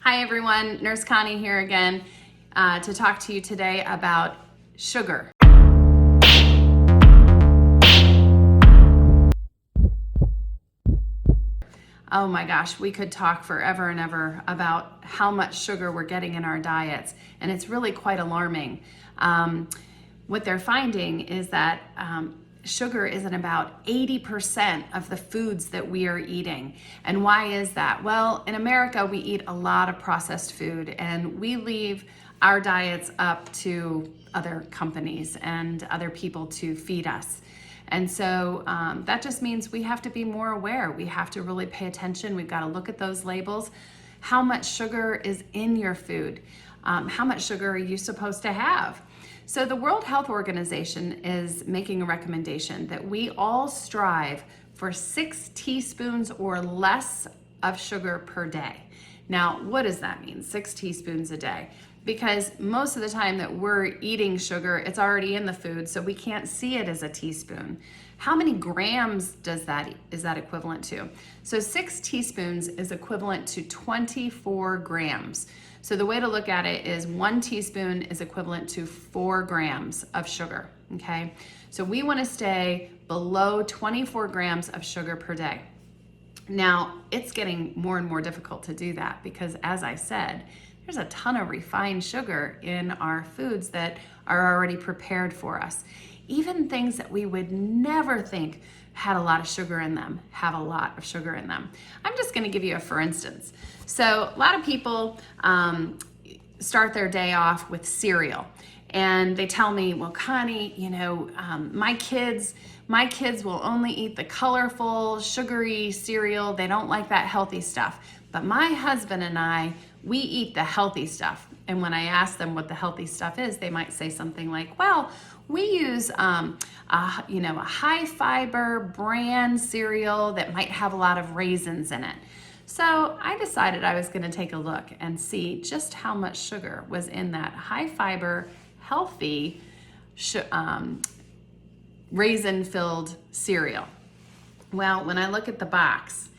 Hi everyone, Nurse Connie here again to talk to you today about sugar. Oh my gosh, we could talk forever and ever about how much sugar we're getting in our diets, and it's really quite alarming. What they're finding is that sugar is in about 80% of the foods that we are eating. And why is that? Well, in America, we eat a lot of processed food, and we leave our diets up to other companies and other people to feed us. And so that just means we have to be more aware. We have to really pay attention. We've got to look at those labels. How much sugar is in your food? How much sugar are you supposed to have? So the World Health Organization is making a recommendation that we all strive for 6 teaspoons or less of sugar per day. Now, what does that mean, 6 teaspoons a day? Because most of the time that we're eating sugar, it's already in the food, so we can't see it as a teaspoon. How many grams is that equivalent to? So 6 teaspoons is equivalent to 24 grams. So the way to look at it is 1 teaspoon is equivalent to 4 grams of sugar, okay? So we want to stay below 24 grams of sugar per day. Now, it's getting more and more difficult to do that because, as I said, there's a ton of refined sugar in our foods that are already prepared for us. Even things that we would never think had a lot of sugar in them have a lot of sugar in them. I'm just gonna give you a for instance. So a lot of people start their day off with cereal. And they tell me, well, Connie, my kids will only eat the colorful, sugary cereal. They don't like that healthy stuff. But my husband and I, we eat the healthy stuff. And when I ask them what the healthy stuff is, they might say something like, well, we use a high fiber bran cereal that might have a lot of raisins in it. So I decided I was gonna take a look and see just how much sugar was in that high fiber, healthy, raisin-filled cereal. Well, when I look at the box,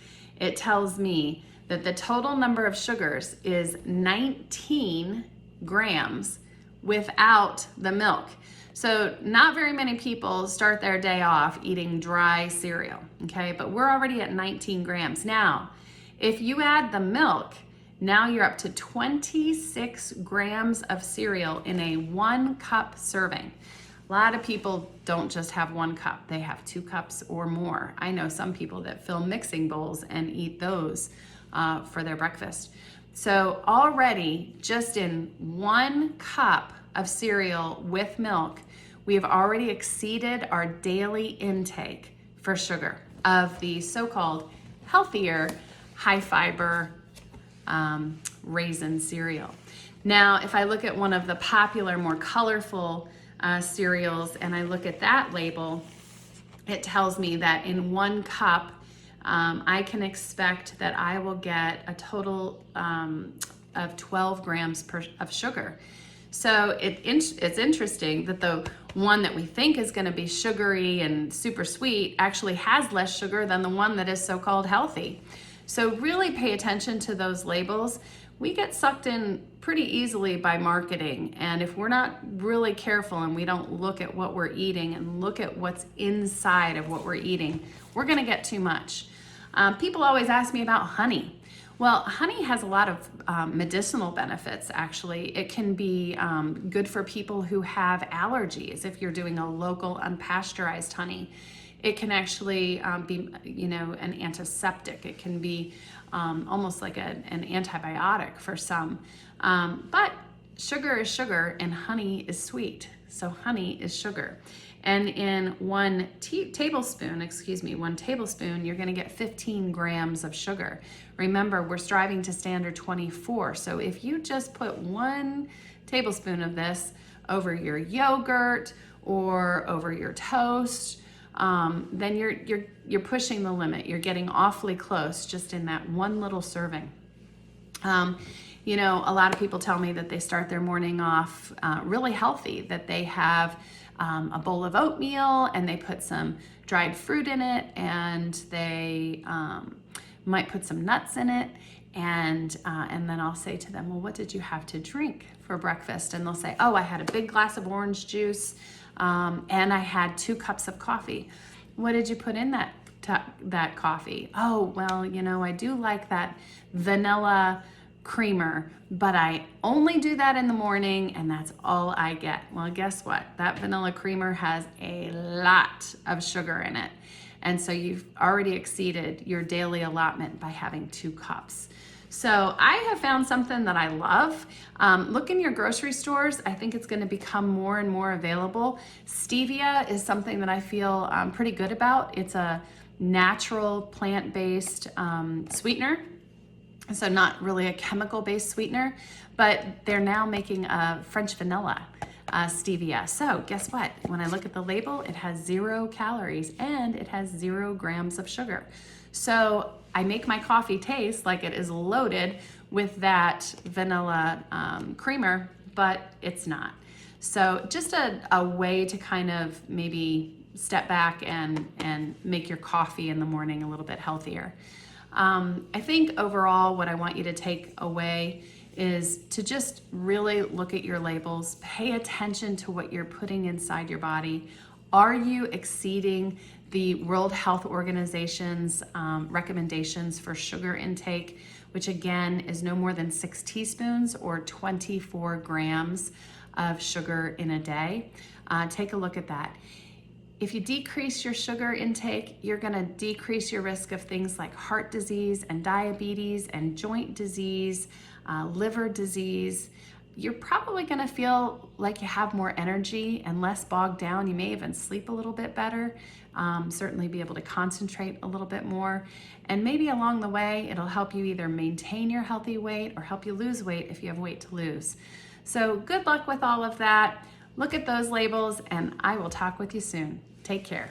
it tells me that the total number of sugars is 19 grams without the milk. So not very many people start their day off eating dry cereal, okay? But we're already at 19 grams. Now, if you add the milk, now you're up to 26 grams of cereal in a 1 cup serving. A lot of people don't just have 1 cup, they have 2 cups or more. I know some people that fill mixing bowls and eat those for their breakfast. So already, just in 1 cup of cereal with milk, we have already exceeded our daily intake for sugar of the so-called healthier, high fiber raisin cereal. Now, if I look at one of the popular, more colorful cereals and I look at that label, it tells me that in 1 cup, I can expect that I will get a total of 12 grams of sugar. So it's interesting that the one that we think is going to be sugary and super sweet actually has less sugar than the one that is so-called healthy. So really pay attention to those labels. We get sucked in pretty easily by marketing, and if we're not really careful and we don't look at what we're eating and look at what's inside of what we're eating, we're going to get too much. People always ask me about honey. Well, honey has a lot of medicinal benefits, actually. It can be good for people who have allergies. If you're doing a local unpasteurized honey, it can actually be, an antiseptic. It can be almost like an antibiotic for some. But sugar is sugar and honey is sweet. So honey is sugar. And in 1 tablespoon, you're gonna get 15 grams of sugar. Remember, we're striving to standard 24. So if you just put 1 tablespoon of this over your yogurt or over your toast, then you're pushing the limit. You're getting awfully close just in that 1 little serving. A lot of people tell me that they start their morning off really healthy, that they have a bowl of oatmeal and they put some dried fruit in it and they might put some nuts in it. And then I'll say to them, well, what did you have to drink for breakfast? And they'll say, oh, I had a big glass of orange juice, and I had 2 cups of coffee. What did you put in that coffee? Oh, well, you know, I do like that vanilla creamer, but I only do that in the morning, and that's all I get. Well, guess what? That vanilla creamer has a lot of sugar in it. And so you've already exceeded your daily allotment by having 2 cups. So I have found something that I love. Look in your grocery stores. I think it's going to become more and more available. Stevia is something that I feel pretty good about. It's a natural plant-based sweetener. So not really a chemical-based sweetener, but they're now making a French vanilla stevia. So guess what? When I look at the label, it has 0 calories and it has 0 grams of sugar. So I make my coffee taste like it is loaded with that vanilla creamer, but it's not. So just a way to kind of maybe step back and make your coffee in the morning a little bit healthier. I think overall what I want you to take away is to just really look at your labels, pay attention to what you're putting inside your body. Are you exceeding the World Health Organization's recommendations for sugar intake, which again is no more than 6 teaspoons or 24 grams of sugar in a day? Take a look at that. If you decrease your sugar intake, you're gonna decrease your risk of things like heart disease and diabetes and joint disease, liver disease. You're probably gonna feel like you have more energy and less bogged down. You may even sleep a little bit better, certainly be able to concentrate a little bit more. And maybe along the way, it'll help you either maintain your healthy weight or help you lose weight if you have weight to lose. So good luck with all of that. Look at those labels, and I will talk with you soon. Take care.